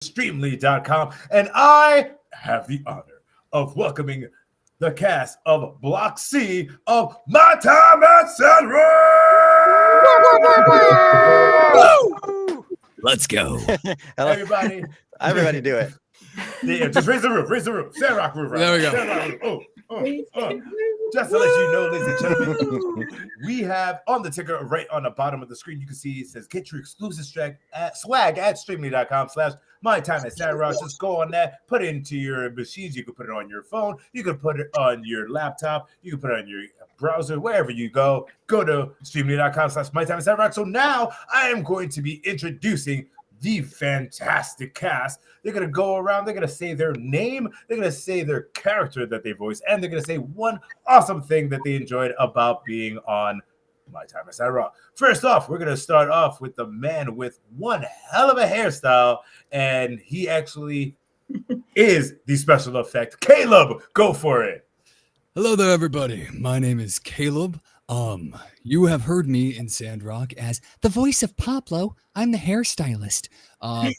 Streamly.com, and I have the honor of welcoming the cast of Block C of My Time at Sandrock. Let's go. Everybody. Everybody do it. Yeah, just raise the roof. Sandrock roof. Right? There we go. Sandrock roof. Just to let you know, ladies and gentlemen, we have on the ticker right on the bottom of the screen, you can see it says get your exclusive swag at streamly.com/mytimeatsandrock. Just go on that, put it into your machines. You can put it on your phone, you can put it on your laptop, you can put it on your browser, wherever you go. Go to streamly.com/mytimeatsandrock. So now I am going to be introducing the fantastic cast. They're going to go around, they're going to say their name, they're going to say their character that they voice, and they're going to say one awesome thing that they enjoyed about being on My Time at Sandrock. First off, we're going to start off with the man with one hell of a hairstyle, and he actually is the special effect. Caleb, go for it. Hello there, everybody. My name is Caleb. You have heard me in Sandrock as the voice of Pablo. I'm the hairstylist.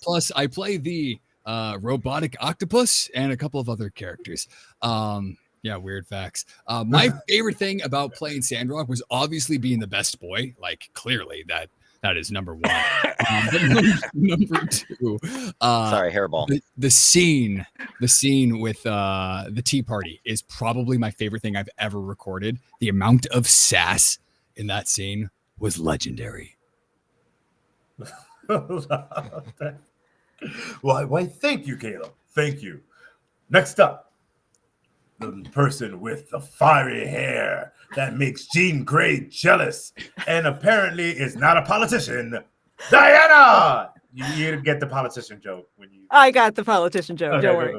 Plus, I play the robotic octopus and a couple of other characters. Yeah, weird facts. My favorite thing about playing Sandrock was obviously being the best boy. Like, clearly, that is number one. Number two. Sorry, hairball. The scene with the tea party is probably my favorite thing I've ever recorded. The amount of sass in that scene was legendary. Why, thank you, Caleb. Thank you. Next up, the person with the fiery hair that makes Jean Grey jealous and apparently is not a politician, Diana. You get the politician joke when you. I got the politician joke. Don't worry.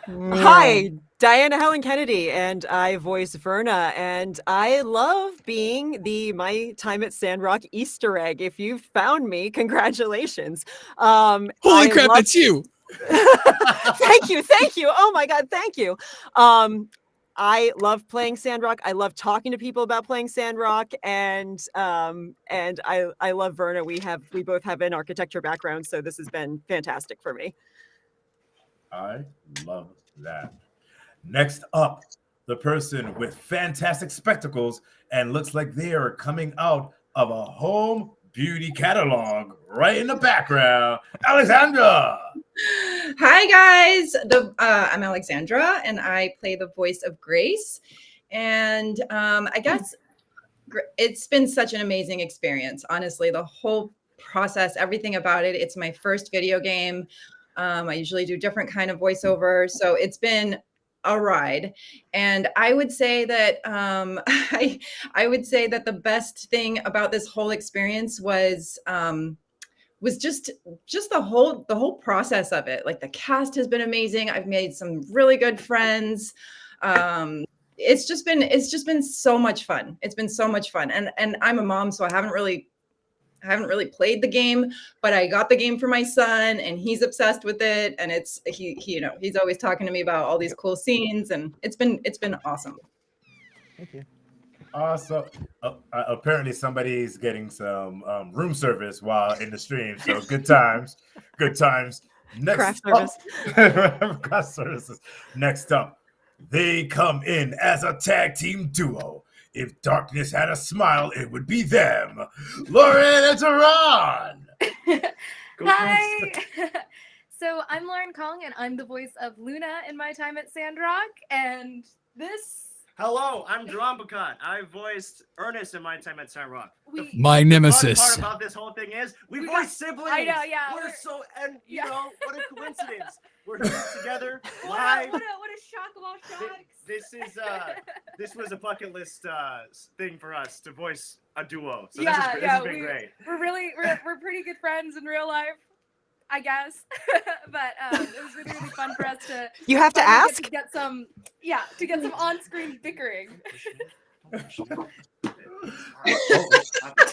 Hi, Diana Helen Kennedy, and I voice Verna, and I love being the My Time at Sandrock Easter egg. If you've found me, congratulations. Holy crap, it's you. Thank you. Oh my God, thank you. I love playing Sandrock. I love talking to people about playing Sandrock, and I love Verna. We both have an architecture background, so this has been fantastic for me. I love that. Next up, the person with fantastic spectacles and looks like they are coming out of a home beauty catalog right in the background, Alexandra. Hi guys, I'm Alexandra and I play the voice of Grace, and I guess it's been such an amazing experience. Honestly, the whole process, everything about it. It's my first video game. I usually do different kind of voiceover, so it's been a ride. And I would say that I would say that the best thing about this whole experience was just the whole process of it. Like, the cast has been amazing. I've made some really good friends. It's just been so much fun. It's been so much fun. And I'm a mom, so I haven't really played the game, but I got the game for my son and he's obsessed with it. And he's always talking to me about all these cool scenes, and it's been awesome. Thank you. Awesome. Apparently somebody's getting some room service while in the stream. So good times. Next craft services. Next up, they come in as a tag team duo. If darkness had a smile, it would be them. Lauren and Tehran. Hi. So I'm Lauren Kong, and I'm the voice of Luna in My Time at Sandrock. And this. Hello, I'm Duran Bakat. I voiced Ernest in My Time at Sandrock. My nemesis. The fun part about this whole thing is we voice siblings. I know, yeah. You know, what a coincidence. We're here together live. What a shock of all shocks. This was a bucket list thing for us to voice a duo. So this has been great. We're pretty good friends in real life, I guess. But it was really fun for us to. You have to ask. To get some on-screen bickering.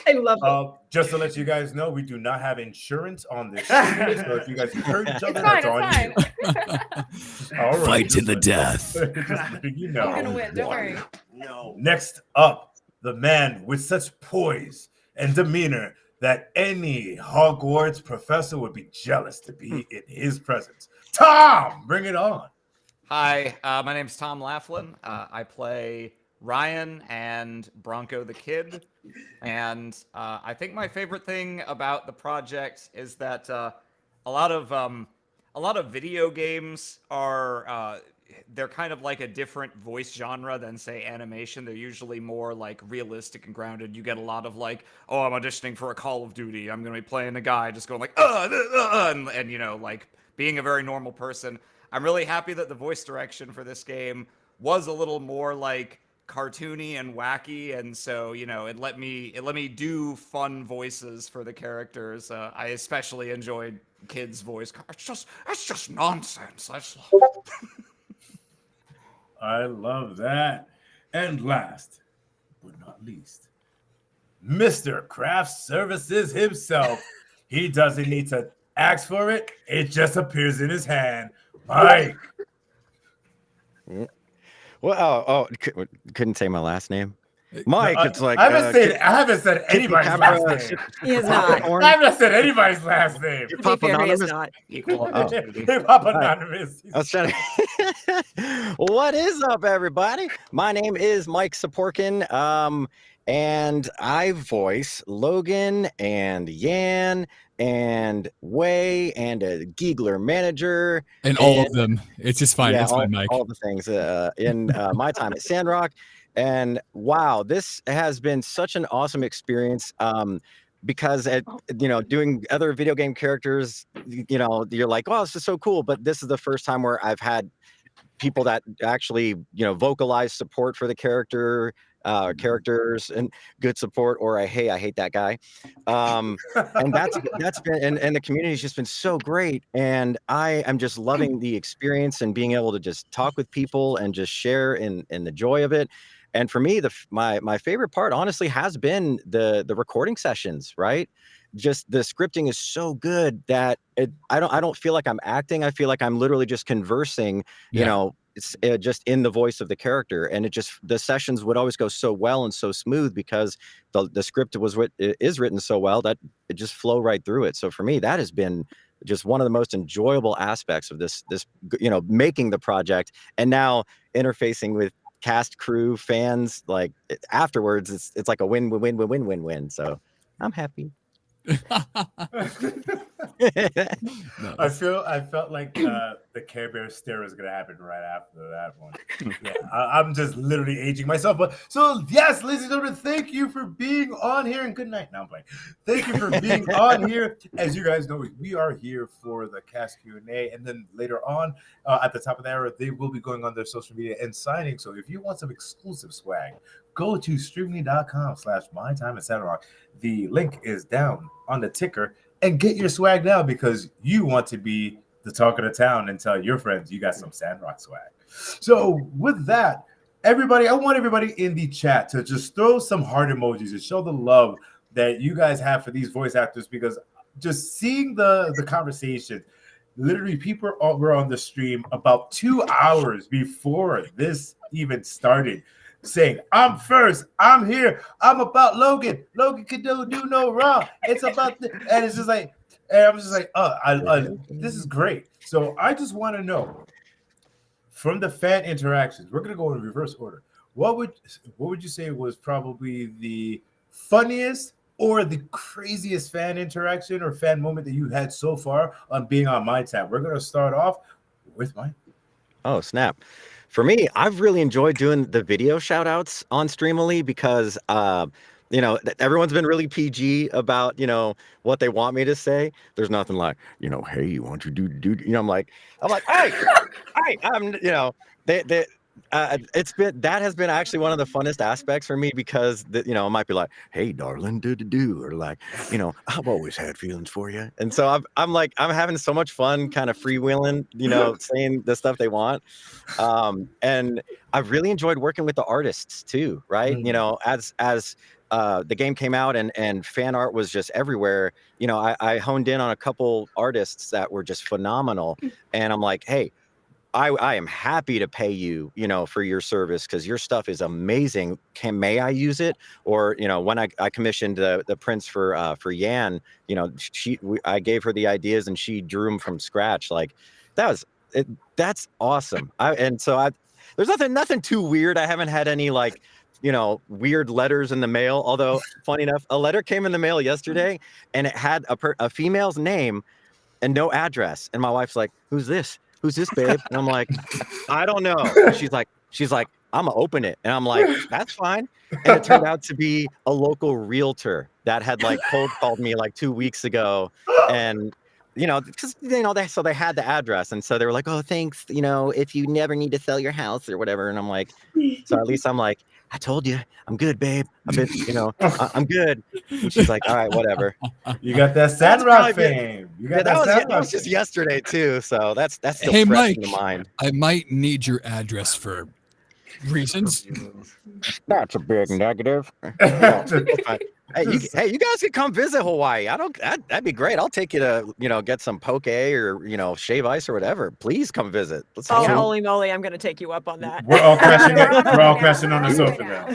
I love it. Just to let you guys know, we do not have insurance on this. So if you guys hurt each other, that's on you. All right, fight to the death. You know. I'm gonna win. Don't worry. No. Next up, the man with such poise and demeanor that any Hogwarts professor would be jealous to be in his presence. Tom, bring it on. Hi, my name's Tom Laughlin. I play Ryan and Bronco the Kid. And I think my favorite thing about the project is that a lot of video games are they're kind of like a different voice genre than say animation. They're usually more like realistic and grounded. You get a lot of like, oh, I'm auditioning for a Call of Duty. I'm gonna be playing a guy just going like, and you know, like being a very normal person. I'm really happy that the voice direction for this game was a little more like cartoony and wacky, and so you know it let me do fun voices for the characters. I especially enjoyed Kid's voice. It's just nonsense. I love that. And last but not least, Mr. Craft Services himself. He doesn't need to ask for it. It just appears in his hand. Mike. Well, couldn't say my last name. Mike, No, it's like I haven't said anybody's last name. He is not. I haven't said anybody's last name. You're To be Papa fair, he is Anonymous. not. Equal opportunity. Hey, Papa Anonymous. I was trying to. What is up, everybody? My name is Mike Saporkin, and I voice Logan and Yan and Way and a Giegler manager And all of them. It's just fine. Yeah, It's fine, Mike. all the things in my time at Sandrock. And wow, this has been such an awesome experience. Because doing other video game characters, you're like, oh, this is so cool. But this is the first time where I've had people that actually, vocalize support for the characters and good support, or I hate that guy. And that's been, and the community's just been so great. And I am just loving the experience and being able to just talk with people and just share in the joy of it. And for me, my favorite part, honestly, has been the recording sessions. Right, just the scripting is so good that I don't feel like I'm acting. I feel like I'm literally just conversing. Yeah. It's just in the voice of the character, and the sessions would always go so well and so smooth because the script is written so well that it just flow right through it. So for me, that has been just one of the most enjoyable aspects of this making the project, and now interfacing with cast, crew, fans, like afterwards, it's like a win. So I'm happy. I felt like the Care Bear stare was gonna happen right after that one. Yeah, I'm just literally aging myself. But so yes, ladies and gentlemen, thank you for being on here, and good night. Now I'm playing. Thank you for being on here. As you guys know, we are here for the cast Q&A, and then later on, at the top of the hour, they will be going on their social media and signing. So if you want some exclusive swag, go to streamly.com/mytimeatsandrock. The link is down on the ticker, and get your swag now because you want to be the talk of the town and tell your friends you got some Sandrock swag. So with that, everybody, I want everybody in the chat to just throw some heart emojis and show the love that you guys have for these voice actors, because just seeing the conversation, literally people were on the stream about 2 hours before this even started, saying, I'm first, I'm here, I'm about Logan. Logan can do no wrong. It's about and it's just like, and I'm just like, this is great. So I just want to know, from the fan interactions, we're gonna go in reverse order. What would you say was probably the funniest or the craziest fan interaction or fan moment that you had so far on being on My Time? We're gonna start off with Mike. Oh, snap. For me, I've really enjoyed doing the video shout outs on Streamily because, everyone's been really PG about, what they want me to say. There's nothing like, hey, you want to do, I'm like, hey, it's been, that has been actually one of the funnest aspects for me because, it might be like, hey, darling, do, or like, I've always had feelings for you. And so I'm having so much fun kind of freewheeling, saying the stuff they want. And I've really enjoyed working with the artists too, right? As the game came out and fan art was just everywhere, I honed in on a couple artists that were just phenomenal. And I'm like, hey, I am happy to pay you, for your service because your stuff is amazing. May I use it? Or, when I commissioned the prints for Yan, I gave her the ideas and she drew them from scratch. Like that's awesome. There's nothing too weird. I haven't had any weird letters in the mail. Although funny enough, a letter came in the mail yesterday and it had a female's name and no address. And my wife's like, "Who's this? Who's this, babe?" And I'm like, "I don't know." She's like, "I'm gonna open it." And I'm like, "That's fine." And it turned out to be a local realtor that had cold called me 2 weeks ago. And, because, they had the address. And so they were like, "Oh, thanks. If you never need to sell your house or whatever." And I'm like, so at least I'm like, "I told you, I'm good, babe. I've been, I'm good." And she's like, "All right, whatever." You got that Sandrock fame. You got that was just yesterday too. So that's still Hey, fresh Mike, in the mind. I might need your address for reasons. That's a big negative. Hey, you guys can come visit Hawaii. That'd be great. I'll take you to, get some poke or, shave ice or whatever. Please come visit. Let's hang out. Holy moly, I'm going to take you up on that. We're all crashing on the sofa now.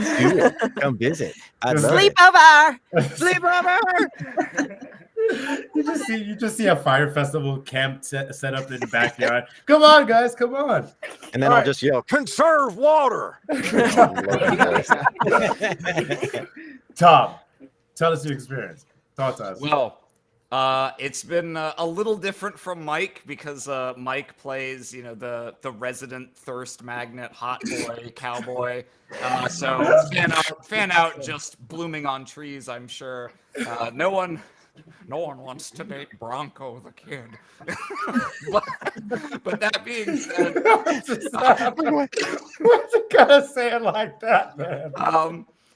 Come visit. Sleepover. You just see a fire festival camp set up in the backyard. Come on, guys, come on. And then I'll just yell, "Conserve water." Tom, tell us your experience. Talk to us. Well, it's been a little different from Mike because Mike plays, the resident thirst magnet, hot boy, cowboy. So fan out, just blooming on trees. I'm sure no one wants to date Bronco the Kid. but that being said, what's it gonna say it like that, man?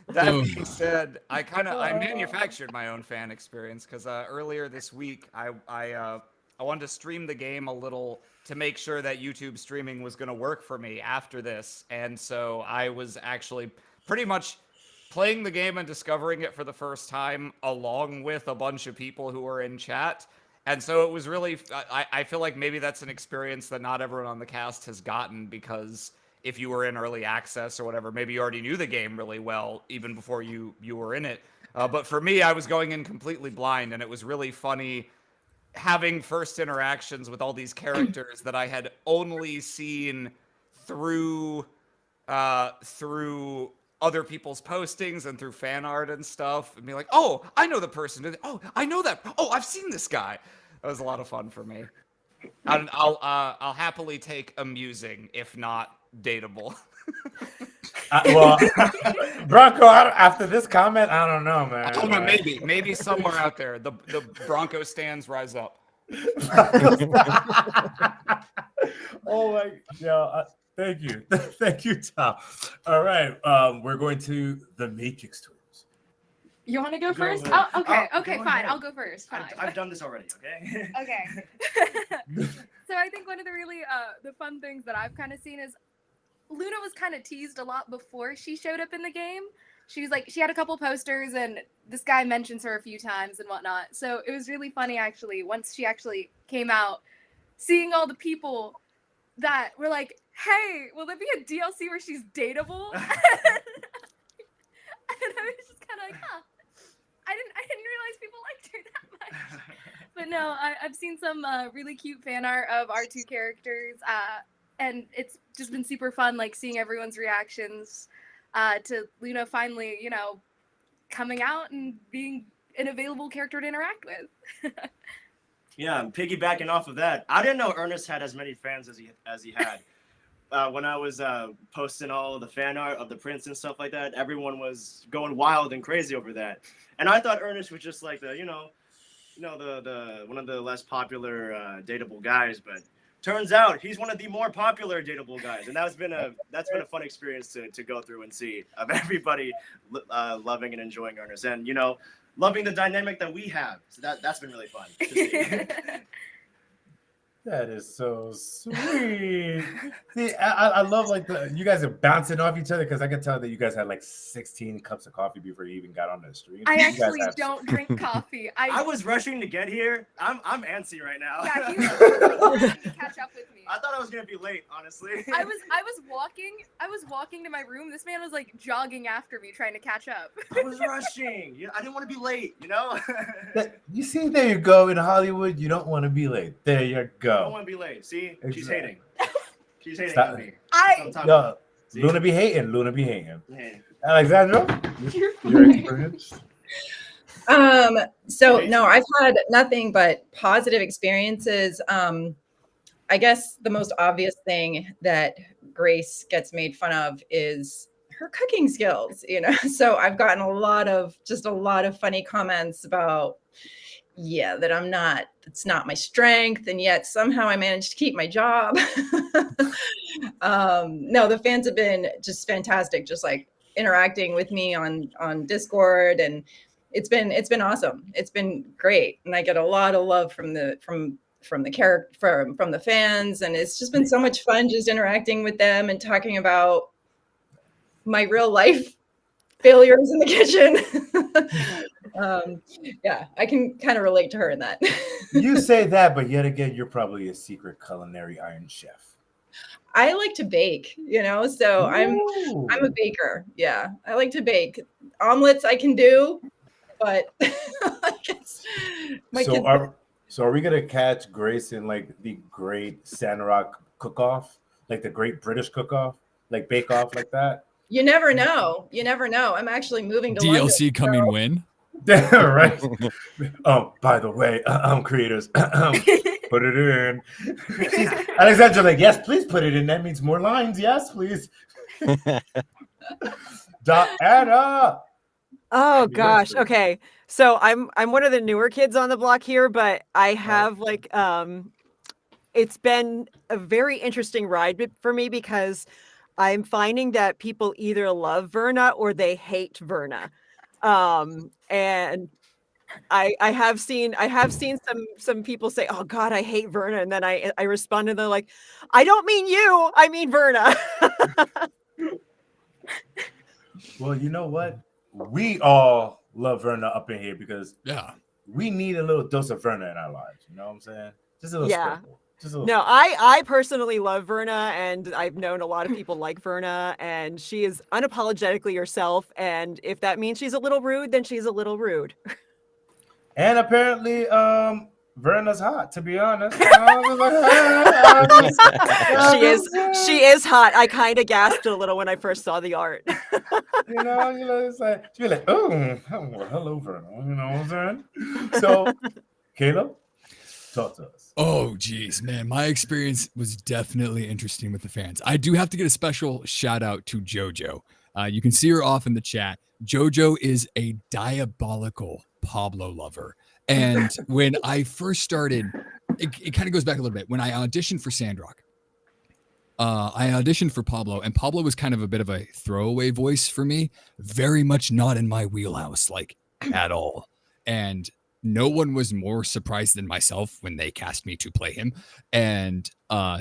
That being said, I manufactured my own fan experience because earlier this week I wanted to stream the game a little to make sure that YouTube streaming was going to work for me after this, and so I was actually pretty much playing the game and discovering it for the first time along with a bunch of people who were in chat. And so it was really, I feel like maybe that's an experience that not everyone on the cast has gotten because if you were in early access or whatever, maybe you already knew the game really well even before you were in it. But for me, I was going in completely blind, and it was really funny having first interactions with all these characters that I had only seen through other people's postings and through fan art and stuff, and be like, "Oh, I know the person. Oh, I know that. Oh, I've seen this guy." That was a lot of fun for me. I'll happily take amusing, if not dateable. Well, Bronco, after this comment, I don't know, man. I don't know, maybe somewhere out there, the Bronco stands rise up. Oh my, yeah. Thank you, Tom. All right, we're going to the Matrix Tours. You want to go first? ahead. Oh, okay, Go fine. ahead. I'll go first. Fine. I've done this already. Okay. Okay. So I think one of the really the fun things that I've kind of seen is Luna was kind of teased a lot before she showed up in the game. She was like, she had a couple posters and this guy mentions her a few times and whatnot. So it was really funny actually, once she actually came out, seeing all the people that were like, "Hey, will there be a DLC where she's dateable?" And I was just kind of like, huh. I didn't realize people liked her that much. But no, I've seen some really cute fan art of our two characters, and it's just been super fun, like seeing everyone's reactions to Luna finally, coming out and being an available character to interact with. Yeah, piggybacking off of that, I didn't know Ernest had as many fans as he had. When I was posting all of the fan art of the prints and stuff like that, everyone was going wild and crazy over that. And I thought Ernest was just like the one of the less popular dateable guys, but turns out he's one of the more popular dateable guys, and that's been a fun experience to go through and see of everybody loving and enjoying Ernest, and loving the dynamic that we have. So that's been really fun to see. That is so sweet. See, I love you guys are bouncing off each other because I can tell that you guys had 16 cups of coffee before you even got on the stream. I actually don't drink coffee. I was rushing to get here. I'm antsy right now. Yeah, he was to catch up with me. I thought I was gonna be late, honestly. I was walking to my room. This man was like jogging after me, trying to catch up. I was rushing. Yeah, I didn't want to be late. You know. You see, there you go. In Hollywood, you don't want to be late. There you I don't go. want to be late. See, she's Exactly. hating. She's hating Stop. on me. I Yo, See? Luna be hating. Luna be hating. Hey. Alexandra, your experience? So no, I've had nothing but positive experiences. I guess the most obvious thing that Grace gets made fun of is her cooking skills, you know. So I've gotten a lot of funny comments about, yeah, that it's not my strength, and yet somehow I managed to keep my job. No, the fans have been just fantastic, just like interacting with me on Discord, and it's been awesome. It's been great, and I get a lot of love from the character from the fans, and it's just been so much fun just interacting with them and talking about my real life failures in the kitchen. Yeah, I can kind of relate to her in that. You say that, but yet again, you're probably a secret culinary Iron Chef. I like to bake, you know, so I'm a Ooh. baker. Yeah, I like to bake. Omelets I can do, but my So kids. are we gonna catch Grace in like the great Sandrock cook-off, like the great British cook-off, like Bake Off, like that? You never know. You never know. I'm actually moving to London. DLC coming when? Right. Oh, by the way, creators, put it in. Alexandra, like, yes, please put it in. That means more lines. Yes, please. Diana. Oh Happy gosh. birthday. Okay. So I'm one of the newer kids on the block here, but I have like it's been a very interesting ride for me because I'm finding that people either love Verna or they hate Verna. And I have seen some people say, "Oh God, I hate Verna," and then I respond and they're like, "I don't mean you, I mean Verna." Well, you know what? We all love Verna up in here because Yeah. we need a little dose of Verna in our lives. You know what I'm saying? Just a little Yeah. sprinkle. Just a little. No, I personally love Verna, and I've known a lot of people like Verna, and she is unapologetically herself. And if that means she's a little rude, then she's a little rude. And apparently, Verna's hot. To be honest, She is hot. I kind of gasped a little when I first saw the art. it's like she'd be like, oh, well, hello, Verna. You know what I'm saying? So, Caleb, talk to us. Oh, geez, man. My experience was definitely interesting with the fans. I do have to get a special shout out to JoJo. You can see her off in the chat. JoJo is a diabolical Pablo lover. And when I first started, it kind of goes back a little bit. When I auditioned for Sandrock, I auditioned for Pablo, and Pablo was kind of a bit of a throwaway voice for me. Very much not in my wheelhouse, like at all. And no one was more surprised than myself when they cast me to play him. And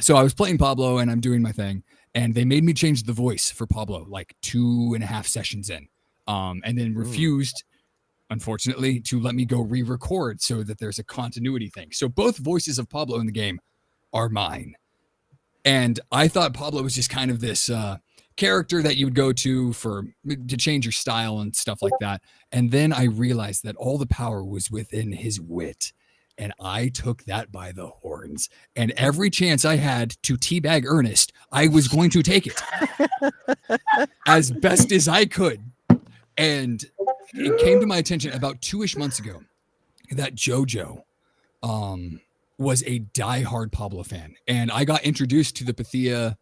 so I was playing Pablo and I'm doing my thing. And they made me change the voice for Pablo like 2.5 sessions in. And then refused, unfortunately, to let me go re-record so that there's a continuity thing. So both voices of Pablo in the game are mine. And I thought Pablo was just kind of this character that you would go to change your style and stuff like that. And then I realized that all the power was within his wit. And I took that by the horns. And every chance I had to teabag Ernest, I was going to take it as best as I could. And it came to my attention about 2-ish months ago that JoJo was a diehard Pablo fan. And I got introduced to the Pathia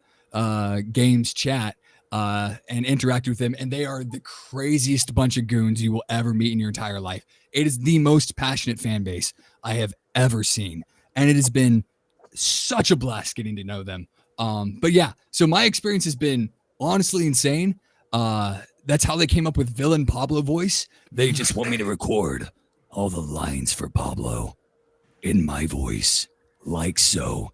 Games chat and interacted with them. And they are the craziest bunch of goons you will ever meet in your entire life. It is the most passionate fan base I have ever seen. And it has been such a blast getting to know them. But yeah, so my experience has been honestly insane. That's how they came up with villain Pablo voice. They just want me to record all the lines for Pablo in my voice, like so.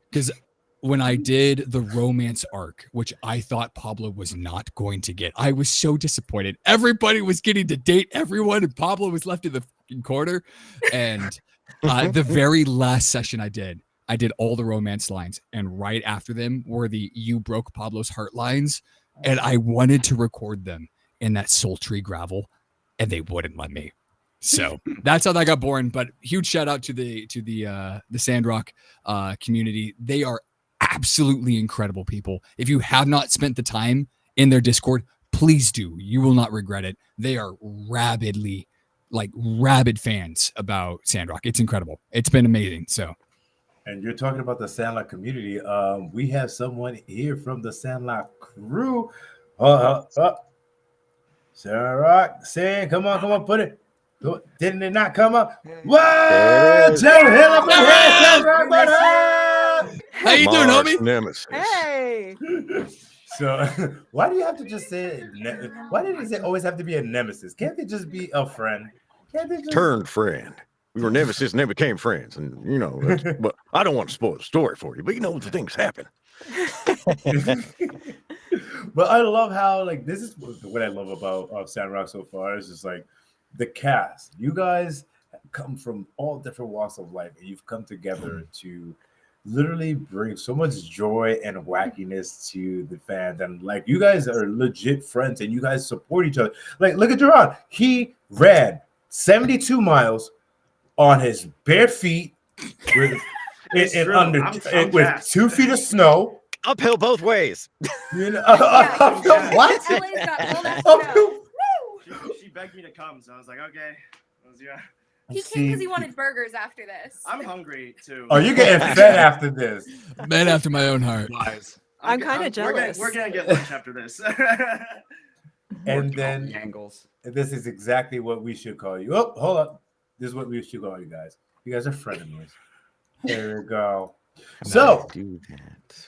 Because when I did the romance arc, which I thought Pablo was not going to get, I was so disappointed. Everybody was getting to date everyone, and Pablo was left in the fucking corner. And the very last session I did, I did all the romance lines, and right after them were the "You broke Pablo's heart" lines, and I wanted to record them in that sultry gravel, and they wouldn't let me. So that's how that got born. But huge shout out to the Sandrock community. They are absolutely incredible people. If you have not spent the time in their Discord, please do. You will not regret it. They are rabid fans about Sandrock. It's incredible. It's been amazing. So. And you're talking about the Sandlock community. We have someone here from the Sandlock crew. Sandrock, Sand, come on, put it. Didn't it not come up? What? Jerry Hill up in here. Sandrock, what up? How you doing, homie? Nemesis. Hey. So, why do you have to just say? Why does it always have to be a nemesis? Can't they just be a friend? Can't they just Turned friend. We were nemesis and then became friends. And, you know, but I don't want to spoil the story for you, but you know, the things happen. But I love how, like, this is what I love about Sandrock so far is just like the cast. You guys come from all different walks of life, and you've come together to literally bring so much joy and wackiness to the fans. And like, you guys are legit friends, and you guys support each other. Like, look at Jerron. He ran 72 miles on his bare feet with with 2 feet of snow. Uphill both ways. You know, What? She begged me to come, so I was like, okay. He came because he wanted burgers after this. I'm hungry too. Oh, you're getting fed after this. Man after my own heart. I'm kind of jealous. We're gonna get lunch after this. And then angles. this is exactly what we should call you. Oh, hold up. This is what we should call you guys. You guys are frenemies. There we go. So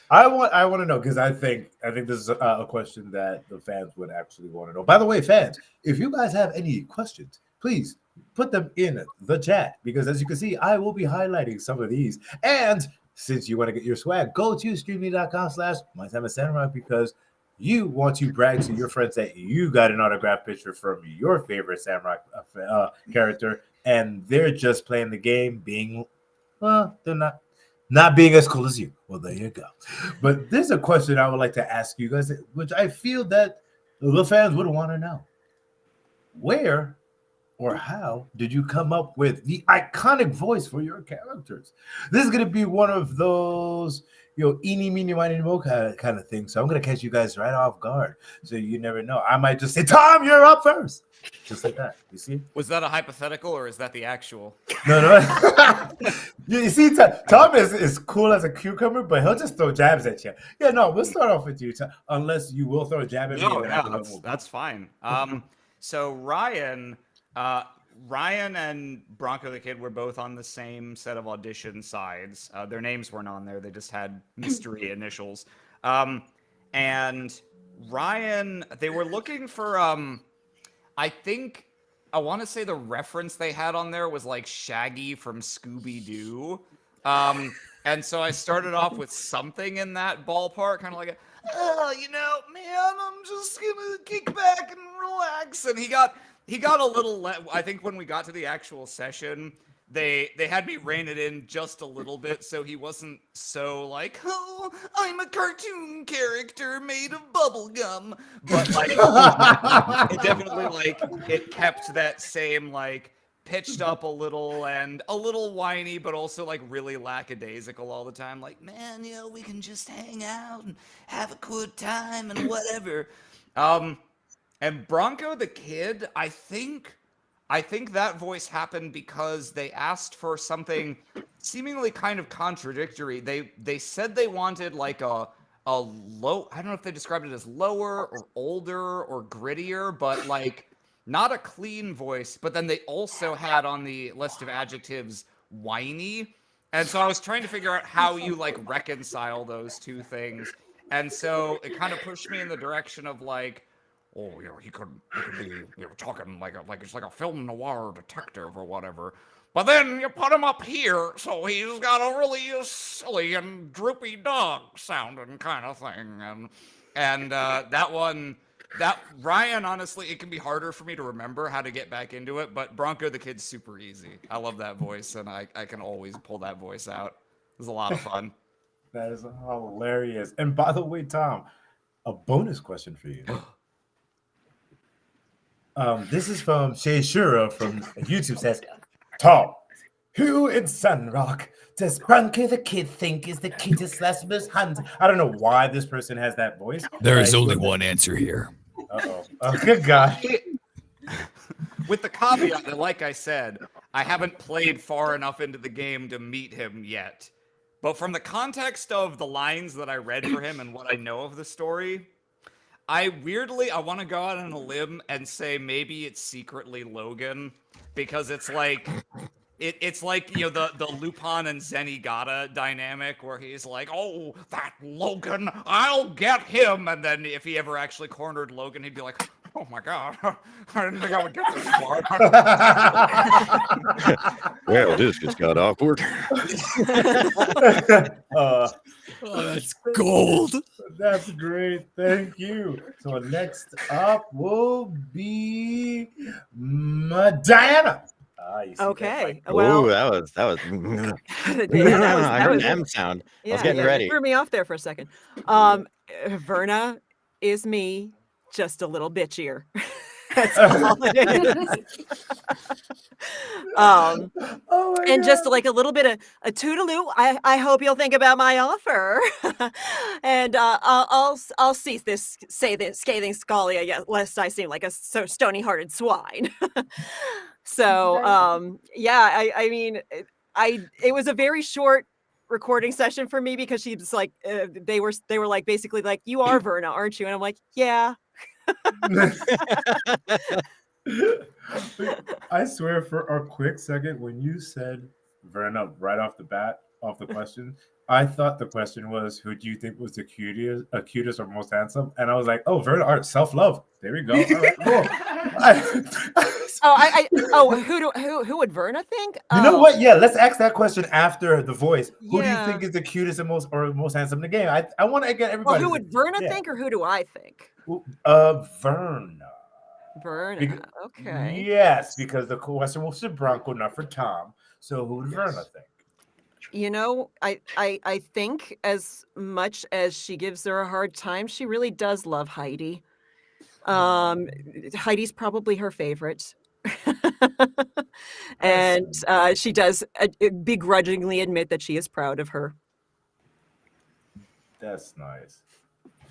I want to know, because I think this is a question that the fans would actually want to know. By the way, fans, if you guys have any questions, please put them in the chat, because as you can see, I will be highlighting some of these. And since you want to get your swag, go to streamly.com/mytimesandrock, because you want to brag to your friends that you got an autographed picture from your favorite Sandrock character, and they're just playing the game, being, well, they're not being as cool as you. Well, there you go. But there's a question I would like to ask you guys, which I feel that the fans would want to know. Where or how did you come up with the iconic voice for your characters? This is going to be one of those, eeny, meeny, miny, mo kind of thing. So I'm going to catch you guys right off guard. So you never know. I might just say, Tom, you're up first. Just like that. You see? Was that a hypothetical or is that the actual? No. You see, Tom is cool as a cucumber, but he'll just throw jabs at you. Yeah, no, we'll start off with you, unless you will throw a jab at me. No, yeah, that's fine. So Ryan and Bronco the Kid were both on the same set of audition sides. Their names weren't on there. They just had mystery initials. And Ryan, they were looking for, I want to say the reference they had on there was like Shaggy from Scooby-Doo. And so I started off with something in that ballpark, kind of like, I'm just going to kick back and relax. And he got a little, I think when we got to the actual session, they had me rein it in just a little bit, so he wasn't so like, oh, I'm a cartoon character made of bubble gum. But like, it definitely it kept that same pitched up a little and a little whiny, but also really lackadaisical all the time. Like, man, we can just hang out and have a good time and whatever. And Bronco the Kid, I think that voice happened because they asked for something seemingly kind of contradictory. They said they wanted a low, I don't know if they described it as lower or older or grittier, but not a clean voice. But then they also had on the list of adjectives whiny. And so I was trying to figure out how you reconcile those two things. And so it kind of pushed me in the direction of he could be talking it's like a film noir detective or whatever. But then you put him up here, so he's got a really silly and droopy dog sounding kind of thing. And that Ryan, honestly, it can be harder for me to remember how to get back into it, but Bronco the Kid's super easy. I love that voice, and I can always pull that voice out. was a lot of fun. That is hilarious. And by the way, Tom, a bonus question for you. This is from Shay Shura from YouTube. Says, Tom, who in Sandrock does Branko the Kid think is the cutest Lesbian hand? I don't know why this person has that voice. There is only one answer here. Uh-oh. Oh, good God. With the caveat that, like I said, I haven't played far enough into the game to meet him yet. But from the context of the lines that I read for him and what I know of the story, I want to go out on a limb and say maybe it's secretly Logan, because it's like it's like, you know, the Lupin and Zenigata dynamic where he's like, oh, that Logan, I'll get him, and then if he ever actually cornered Logan, he'd be like, oh my God, I didn't think I would get this far. Well, this just got awkward. That's gold. That's great. Thank you. So next up will be Diana. Okay. Ooh, Well, that was. that I heard was- an M sound. I was yeah, getting you ready. threw me off there for a second. Verna is me, just a little bitchier. That's all it is. Oh my And just God. like a little bit of a toodaloo. I hope you'll think about my offer, and I'll cease this scathing scalia, lest I seem like a stony-hearted swine. So yeah, I mean, it was a very short recording session for me because she was like, they were like basically like, you are Verna, aren't you? And I'm like, yeah. I swear, for a quick second, when you said Verna right off the bat, off the question, I thought the question was, who do you think was the cutest or most handsome? And I was like, oh, Verna, art, self-love. There we go. All right, cool. Who would Verna think? You know what? Yeah, let's ask that question after the voice. Who do you Yeah. think is the cutest and most handsome in the game? I want to get Well, everybody. who would Verna Yeah. think, or who do I think? Verna. Verna. Okay. Yes, because the question was for Bronco, not for Tom. So who would Verna think? You know, I think as much as she gives her a hard time, she really does love Heidi. Heidi's probably her favorite. And she does begrudgingly admit that she is proud of her. That's nice.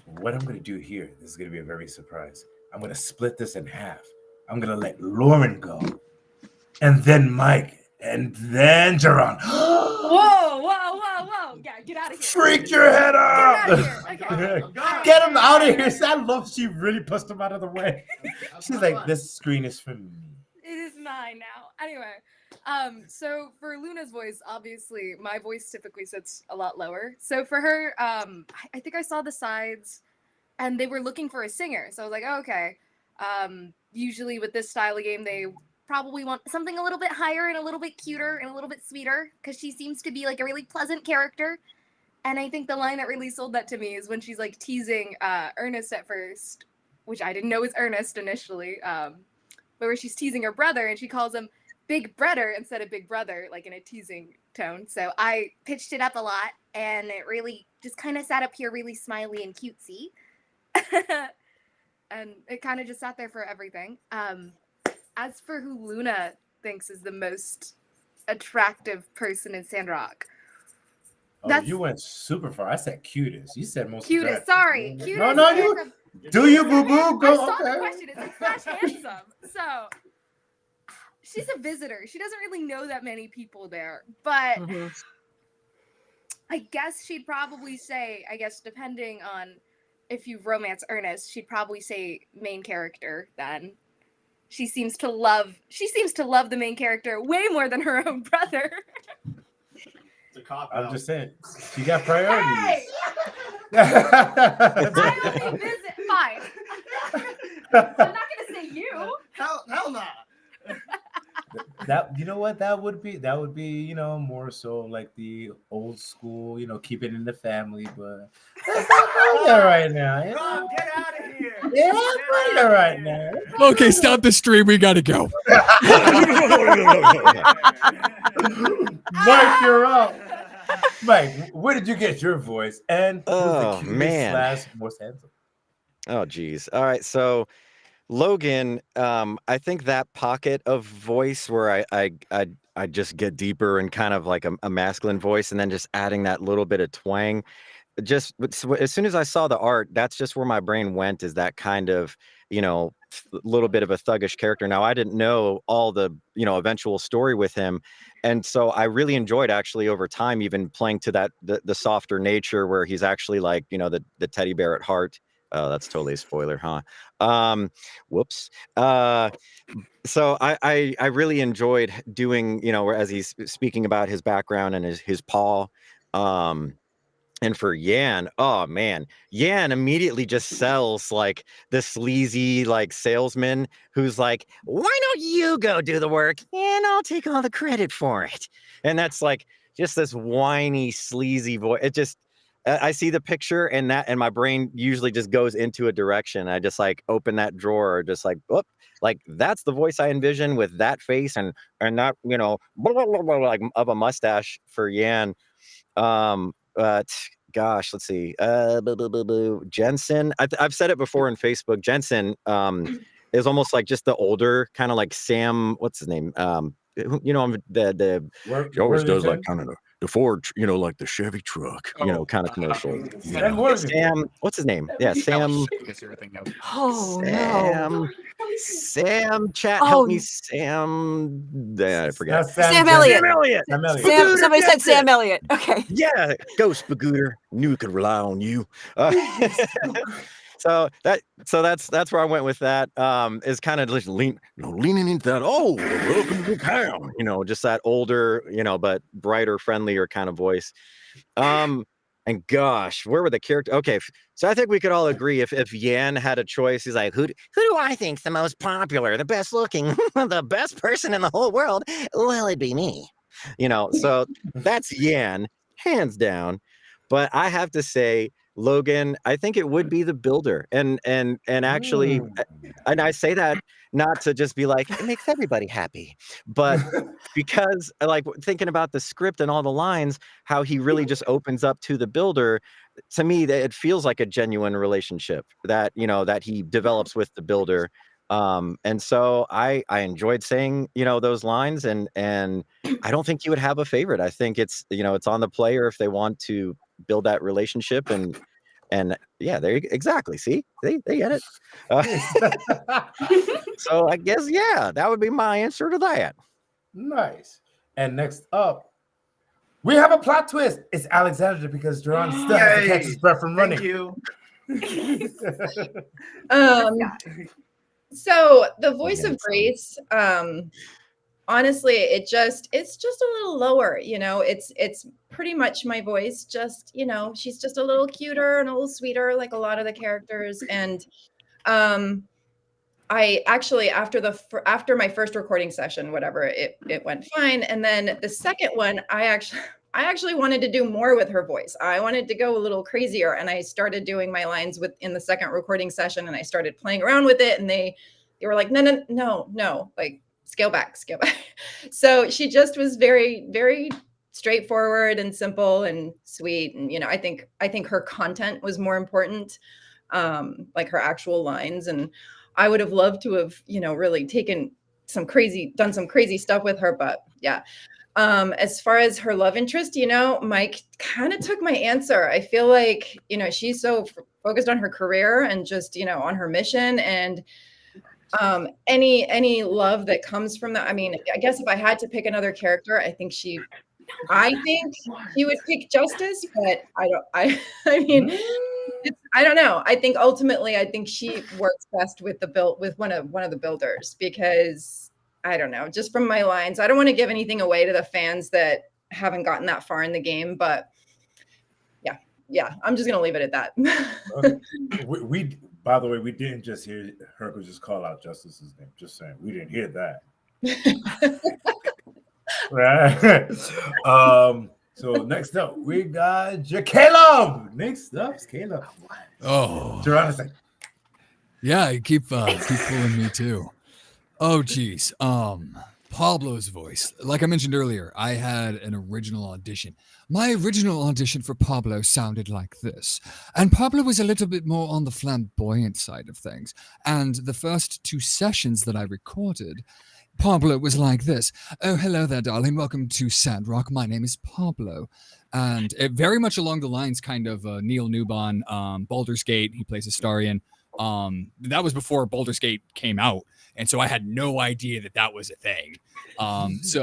What I'm going to do here, this is going to be a very surprise. I'm going to split this in half. I'm going to let Lauren go, and then Mike, and then Jerron. Whoa. Yeah, get out of here. Freak your head up. Get out of here. Okay. Get him out of here. I love she really pushed him out of the way. She's like, this screen is for me. It is mine now. Anyway, so for Luna's voice, obviously my voice typically sits a lot lower. So for her, I think I saw the sides and they were looking for a singer. So I was like, oh, okay. Usually with this style of game, they probably want something a little bit higher and a little bit cuter and a little bit sweeter, because she seems to be like a really pleasant character. And I think the line that really sold that to me is when she's like teasing Ernest at first, which I didn't know was Ernest initially, but where she's teasing her brother and she calls him Big Brother instead of Big Brother, like in a teasing tone. So I pitched it up a lot, and it really just kind of sat up here really smiley and cutesy. And it kind of just sat there for everything. As for who Luna thinks is the most attractive person in Sandrock, Oh, you went super far. I said cutest. You said most cutest. attractive. Sorry, cutest. No, you do you boo boo? I Go. saw the Okay. question. It's like slash handsome. So she's a visitor. She doesn't really know that many people there, but I guess she'd probably say, depending on if you romance Ernest, she'd probably say main character then. She seems to love the main character way more than her own brother. It's a cop I'm out. just saying, she got priorities. Hey! I only visit. Fine. I'm not gonna say you. Hell no. That, you know what, that would be more so like the old school, keep it in the family, but that's not going there right now. Rob, get out of here. Yeah, I'm going there right now. Okay, stop the stream. We gotta go. Mike, you're out. Mike, where did you get your voice? And who's the Oh, cutest man. / most handsome? Oh, geez. All right. So Logan, I think that pocket of voice where I just get deeper and kind of like a masculine voice, and then just adding that little bit of twang. Just as soon as I saw the art, that's just where my brain went, is that kind of, little bit of a thuggish character. Now, I didn't know all the, eventual story with him. And so I really enjoyed actually over time, even playing to that, the softer nature where he's actually like, the teddy bear at heart. Oh, that's totally a spoiler, huh? Whoops. So I really enjoyed doing, as he's speaking about his background and his paw. And for Yan, oh man, Yan immediately just sells like the sleazy like salesman who's like, why don't you go do the work and I'll take all the credit for it. And that's like just this whiny, sleazy voice. It just I see the picture and my brain usually just goes into a direction. I just like open that drawer, just like, whoop, like that's the voice I envision with that face and not, like of a mustache for Yan. Gosh, let's see. Jensen. I've said it before in Facebook. Jensen is almost like just the older kind of like Sam. What's his name? The He always does like kind of the Ford, like the Chevy truck, kind of commercial. Sam, what's his name? Yeah, Sam. Oh Sam. no. Sam, chat, Oh, help me, Sam. I forgot. Sam Elliott. Sam Elliott. Somebody said Sam Elliott. Okay. Yeah, Ghost Bagooter. Knew we could rely on you. So that's where I went with that. Is kind of just leaning into that. Oh, welcome to town. Just that older, but brighter, friendlier kind of voice. And gosh, where were the characters? Okay, so I think we could all agree if Yan had a choice, he's like, who do I think's the most popular, the best looking, the best person in the whole world? Well, it'd be me. So that's Yan, hands down. But I have to say, Logan, I think it would be the builder. And actually, and I say that not to just be like, it makes everybody happy, but because like thinking about the script and all the lines, how he really just opens up to the builder, to me, that it feels like a genuine relationship that, that he develops with the builder. And so I enjoyed saying, those lines, and I don't think you would have a favorite. I think it's, it's on the player if they want to build that relationship, and yeah, exactly. See, they get it. So I guess, yeah, that would be my answer to that. Nice. And next up, we have a plot twist. It's Alexander, because Duran still has to catch his breath from running. Thank you. So the voice of Grace, honestly, it's just a little lower, it's pretty much my voice, just, she's just a little cuter and a little sweeter, like a lot of the characters. And I actually, after my first recording session, whatever, it went fine. And then the second one, I actually wanted to do more with her voice. I wanted to go a little crazier, and I started doing my lines in the second recording session, and I started playing around with it, and they were like, no, like scale back. So she just was very, very straightforward and simple and sweet. And, I think her content was more important, like her actual lines. And I would have loved to have, really done some crazy stuff with her, but yeah. As far as her love interest, Mike kind of took my answer. I feel like, she's so focused on her career and just, on her mission, and any love that comes from that. I mean, I guess if I had to pick another character, I think he would pick Justice, but I mean, I don't know. I think ultimately, she works best with one of the builders, because I don't know, just from my lines, I don't want to give anything away to the fans that haven't gotten that far in the game, but yeah, I'm just gonna leave it at that. Okay. We by the way, we didn't just hear Hercules just call out Justice's name. Just saying, we didn't hear that. Right. So next up, we got Caleb. Next up is Caleb. Oh, Geronimo. Yeah, keep pulling me too. Oh, geez. Pablo's voice. Like I mentioned earlier, I had an original audition. My original audition for Pablo sounded like this. And Pablo was a little bit more on the flamboyant side of things. And the first 2 sessions that I recorded, Pablo was like this. Oh, hello there, darling. Welcome to Sandrock. My name is Pablo. And very much along the lines kind of Neil Newbon, Baldur's Gate. He plays Astarion. That was before Baldur's Gate came out. And so I had no idea that that was a thing. That's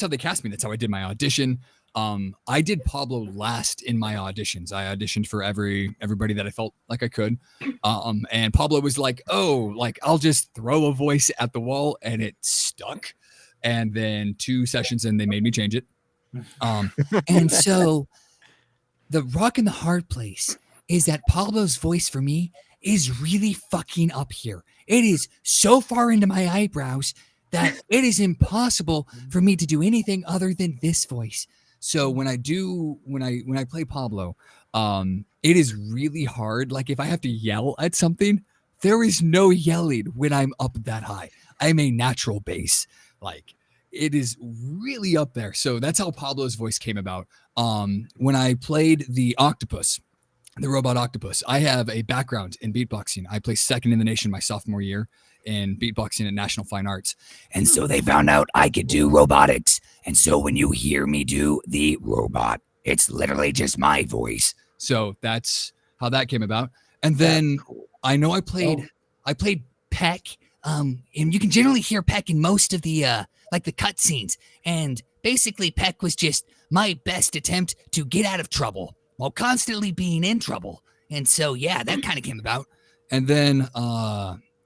how they cast me. That's how I did my audition. I did Pablo last in my auditions. I auditioned for everybody that I felt like I could. And Pablo was like, oh, like I'll just throw a voice at the wall, and it stuck. And then 2 sessions in, they made me change it. And so the rock and the hard place is that Pablo's voice for me is really fucking up here. It is so far into my eyebrows that it is impossible for me to do anything other than this voice. So when I play Pablo, it is really hard. Like if I have to yell at something, there is no yelling when I'm up that high. I'm a natural bass. Like it is really up there. So that's how Pablo's voice came about. When I played the octopus, the robot octopus, I have a background in beatboxing. I placed 2nd in the nation my sophomore year in beatboxing at National Fine Arts. And so they found out I could do robotics. And so when you hear me do the robot, it's literally just my voice. So that's how that came about. And then I know I played Peck. And you can generally hear Peck in most of the like the cutscenes. And basically Peck was just my best attempt to get out of trouble while constantly being in trouble. And so, yeah, that kind of came about. And then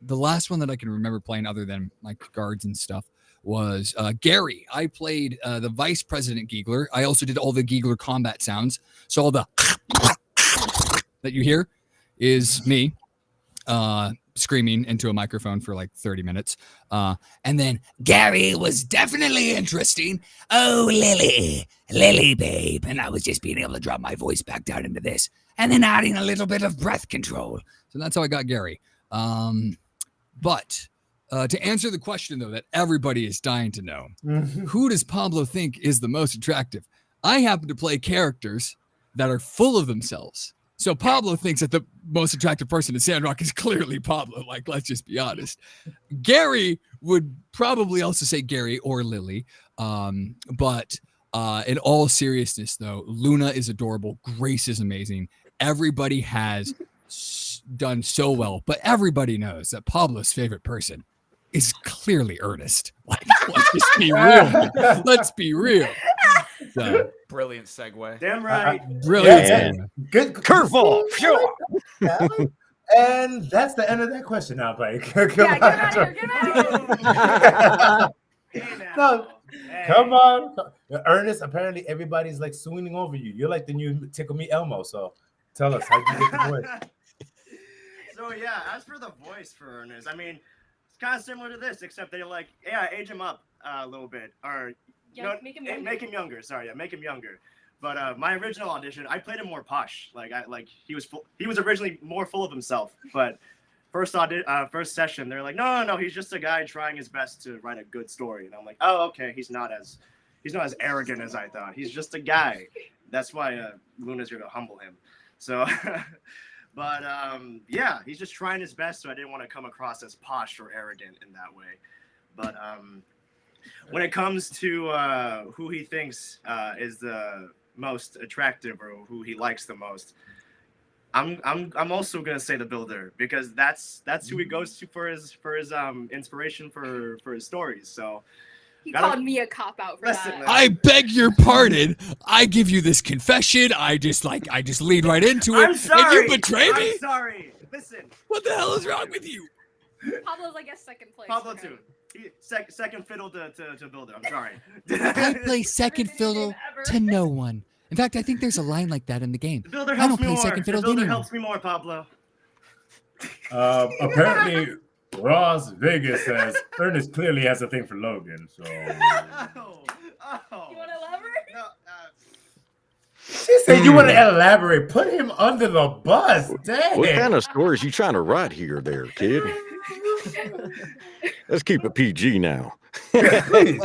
the last one that I can remember playing other than like guards and stuff was Gary. I played the Vice President Giegler. I also did all the Giegler combat sounds. So all the that you hear is me screaming into a microphone for like 30 minutes. And then Gary was definitely interesting. Oh, Lily, babe. And I was just being able to drop my voice back down into this. And then adding a little bit of breath control. So that's how I got Gary. But to answer the question, though, that everybody is dying to know, who does Pablo think is the most attractive? I happen to play characters that are full of themselves. So Pablo thinks that the most attractive person in Sandrock is clearly Pablo. Like, let's just be honest. Gary would probably also say Gary or Lily. But in all seriousness, though, Luna is adorable. Grace is amazing. Everybody has done so well, but everybody knows that Pablo's favorite person is clearly Ernest. Like, let's just be real. Let's be real. So, Brilliant segue. Damn right. brilliant. Yeah. Good Curveball. Sure. And that's the end of that question now, Blake. Yeah, get out of here. Get out of here. Hey, now. No, Hey. come on. Ernest, apparently everybody's like swooning over you. You're like the new Tickle Me Elmo. So tell us, how'd you get the voice? So yeah, as for the voice for Ernest, I mean, it's kind of similar to this, except they like, yeah, age him up a little bit, or Make him younger. Make him younger. Sorry, yeah, make him younger. But my original audition, I played him more posh. Like he was originally more full of himself. But first session, they're like, no, he's just a guy trying his best to write a good story. And I'm like, oh, okay, he's not as arrogant as I thought. He's just a guy. That's why Luna's here to humble him. So, but yeah, he's just trying his best. So I didn't want to come across as posh or arrogant in that way. But when it comes to who he thinks is the most attractive or who he likes the most, I'm also gonna say the Builder, because that's who he goes to for his inspiration for his stories. So He called me a cop out for Listen, that. man. I beg your pardon. I give you this confession. I just lead right into it. I'm sorry. And you betray me? I'm sorry. Listen, What the hell is wrong with you? Pablo's, I guess, second place. Pablo okay. too. Second fiddle to Builder. I'm sorry. I play second fiddle to no one. In fact, I think there's a line like that in the game. The Builder I helps don't me play more. second The fiddle to Builder anyone. helps me more, Pablo. Apparently, Ross Vegas says Ernest clearly has a thing for Logan. So Oh. You want to elaborate? No, she said, "You want to elaborate? Put him under the bus." Dang. What kind of stories you trying to write here, there, kid? Let's keep it PG now. Yeah, please.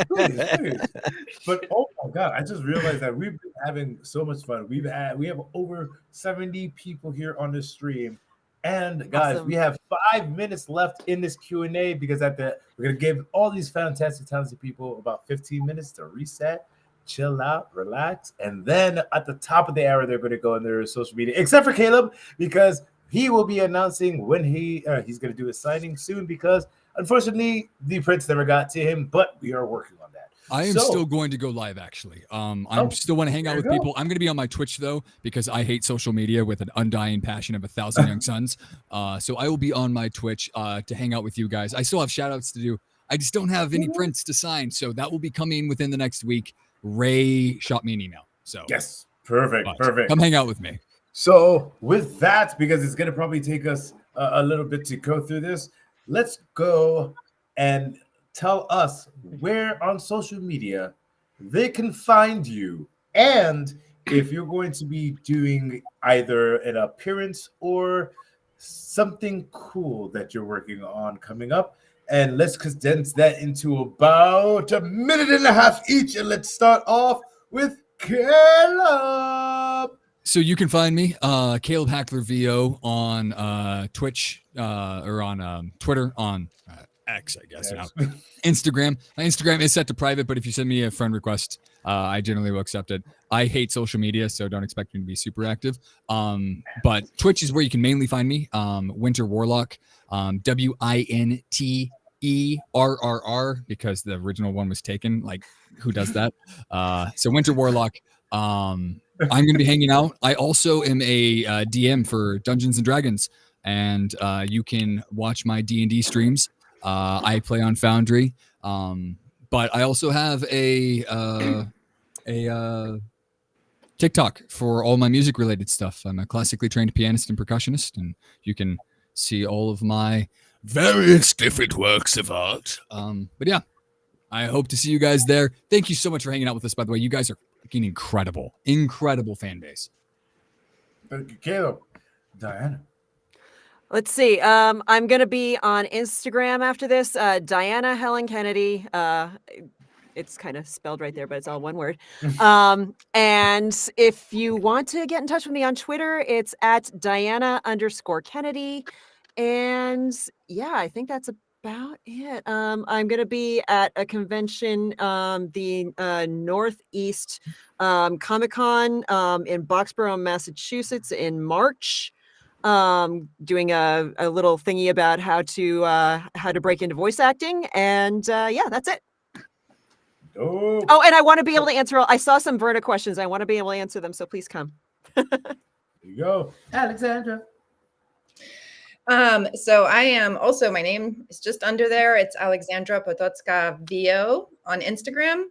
But oh my god, I just realized that we've been having so much fun. We have over 70 people here on the stream. And guys, Awesome. we have 5 minutes left in this Q&A because we're gonna give all these fantastic, talented people about 15 minutes to reset, chill out, relax, and then at the top of the hour they're gonna go on their social media, except for Caleb, because he will be announcing when he's gonna do a signing soon because unfortunately the prints never got to him, but we are working on that. I am still going to go live, actually. I'm still want to hang out with people. I'm going to be on my Twitch, though, because I hate social media with an undying passion of 1,000 young sons. So I will be on my Twitch to hang out with you guys. I still have shout-outs to do. I just don't have any prints to sign, so that will be coming within the next week. Ray shot me an email. So yes, perfect. Come hang out with me. So with that, because it's going to probably take us a little bit to go through this, let's go and tell us where on social media they can find you, and if you're going to be doing either an appearance or something cool that you're working on coming up. And let's condense that into about a minute and a half each. And let's start off with Caleb. So you can find me, Caleb Hackler VO, on Twitch or on Twitter, on X, I guess. Now. Instagram. My Instagram is set to private, but if you send me a friend request, I generally will accept it. I hate social media, so don't expect me to be super active. But Twitch is where you can mainly find me. Winter Warlock, WINTERRR, because the original one was taken. Like, who does that? So Winter Warlock. I'm going to be hanging out. I also am a DM for Dungeons and Dragons, and you can watch my D&D streams. I play on Foundry, but I also have a TikTok for all my music-related stuff. I'm a classically trained pianist and percussionist, and you can see all of my various different works of art. But yeah, I hope to see you guys there. Thank you so much for hanging out with us, by the way. You guys are fucking incredible fan base. Thank you, Caleb. Diana. Let's see. I'm going to be on Instagram after this. Diana Helen Kennedy. It's kind of spelled right there, but it's all one word. And if you want to get in touch with me on Twitter, it's at Diana_Kennedy. And yeah, I think that's about it. I'm going to be at a convention, the Northeast Comic-Con in Boxborough, Massachusetts in March. Doing a little thingy about how to break into voice acting, and yeah, that's it. Oh, and I want to be able to answer. I saw some Verna questions. I want to be able to answer them, so please come. There you go, Alexandra. So I am also, my name is just under there. It's Alexandra Potocka VO on Instagram.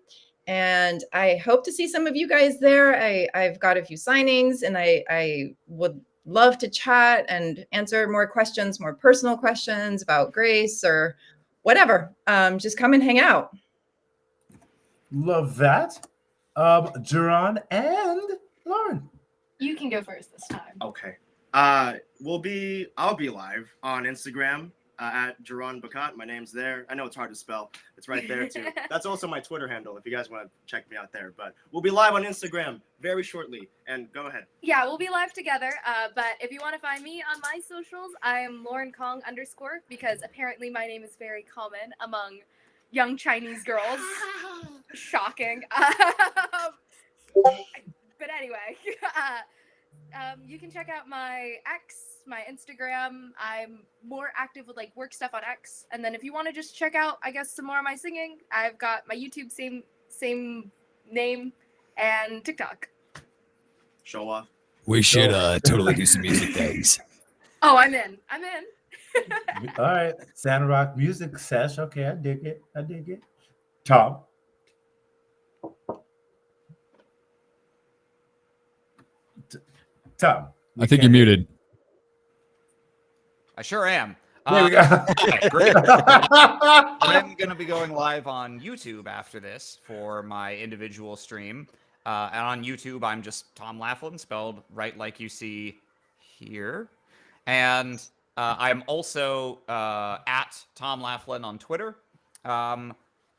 And I hope to see some of you guys there. I've got a few signings, and I would love to chat and answer more questions, more personal questions about Grace or whatever. Just come and hang out. Love that. Jerron and Lauren. You can go first this time. Okay. I'll be live on Instagram at Jerron Bacat. My name's there. I know it's hard to spell. It's right there too. That's also my Twitter handle if you guys want to check me out there. But we'll be live on Instagram very shortly. And go ahead. Yeah, we'll be live together. But if you want to find me on my socials, I'm Lauren Kong _ because apparently my name is very common among young Chinese girls. Shocking. But anyway, you can check out my X, my Instagram. I'm more active with like work stuff on X. And then if you want to just check out, I guess, some more of my singing, I've got my YouTube, same name, and TikTok. Show off. We should totally do some music things. Oh, I'm in. All right, Sandrock music sesh. Okay, I dig it. Tom. Tom. I think you're muted. I sure am. There we go. Great. I'm going to be going live on YouTube after this for my individual stream. And on YouTube, I'm just Tom Laughlin, spelled right like you see here. And I'm also at Tom Laughlin on Twitter.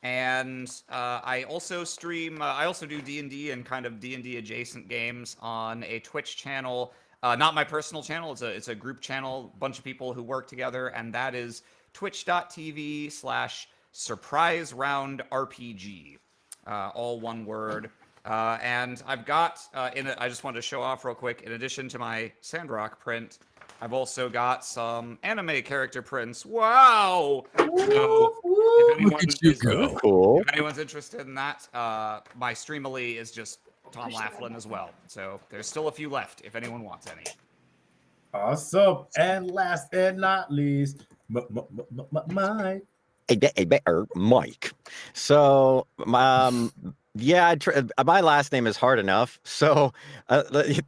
And I also stream. I also do D&D and kind of D&D adjacent games on a Twitch channel. Not my personal channel. It's a group channel, bunch of people who work together, and that is twitch.tv/Surprise Round RPG, all one word. And I've got I just wanted to show off real quick. In addition to my Sandrock print, I've also got some anime character prints. Wow! So, if Look at you go. Cool. if anyone's interested in that, my Streamily is just Tom Laughlin as well. So there's still a few left if anyone wants any. Awesome. And last and not least, Mike. Mike. So, yeah, my last name is hard enough. So,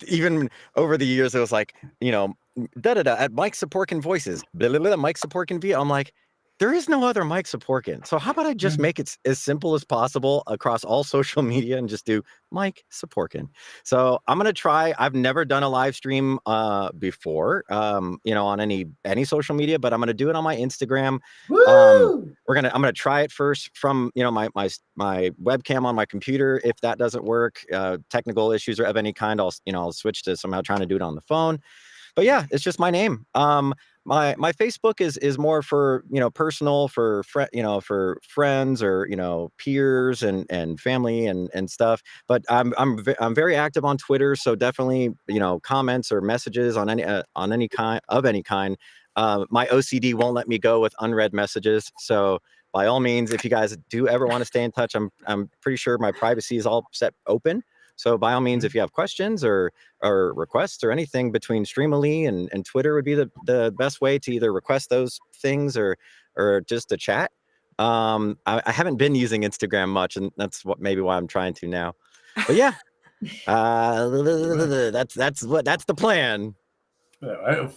even over the years, it was like, at Mike Saporkin Voices, blah, blah, blah, Mike Saporkin V. I'm like, there is no other Mike Saporkin. So how about I just make it as simple as possible across all social media and just do Mike Saporkin? So I'm gonna try. I've never done a live stream before, on any social media, but I'm gonna do it on my Instagram. I'm gonna try it first from my webcam on my computer. If that doesn't work, technical issues or of any kind, I'll switch to somehow trying to do it on the phone. But yeah, it's just my name. My Facebook is more for personal, for friends or peers and family and stuff. But I'm very active on Twitter, so definitely comments or messages on any kind. My OCD won't let me go with unread messages, so by all means, if you guys do ever want to stay in touch, I'm pretty sure my privacy is all set open. So by all means, if you have questions or requests or anything between Streamily and Twitter would be the best way to either request those things or just to chat. I haven't been using Instagram much, and that's maybe why I'm trying to now. But yeah, that's the plan.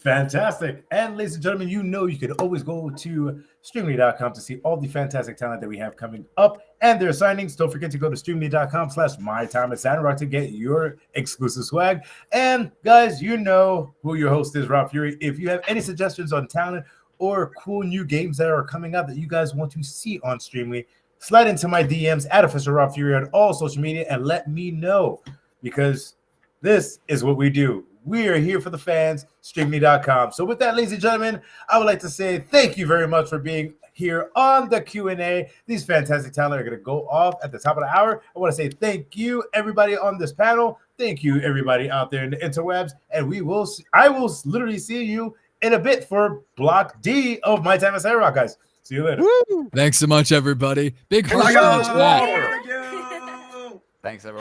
Fantastic. And ladies and gentlemen, you can always go to streamly.com to see all the fantastic talent that we have coming up and their signings. Don't forget to go to streamly.com/mytimeatsandrock to get your exclusive swag. And guys, you know who your host is, Rob Fury. If you have any suggestions on talent or cool new games that are coming up that you guys want to see on Streamly, slide into my DMs at Official Rob Fury on all social media and let me know, because this is what we do. We are here for the fans, streamly.com. So with that, ladies and gentlemen, I would like to say thank you very much for being here on the Q&A. These fantastic talent are going to go off at the top of the hour. I want to say thank you, everybody on this panel. Thank you, everybody out there in the interwebs. And I will literally see you in a bit for Block D of My Time at Sandrock, guys. See you later. Thanks so much, everybody. Big heart. Thanks, everyone.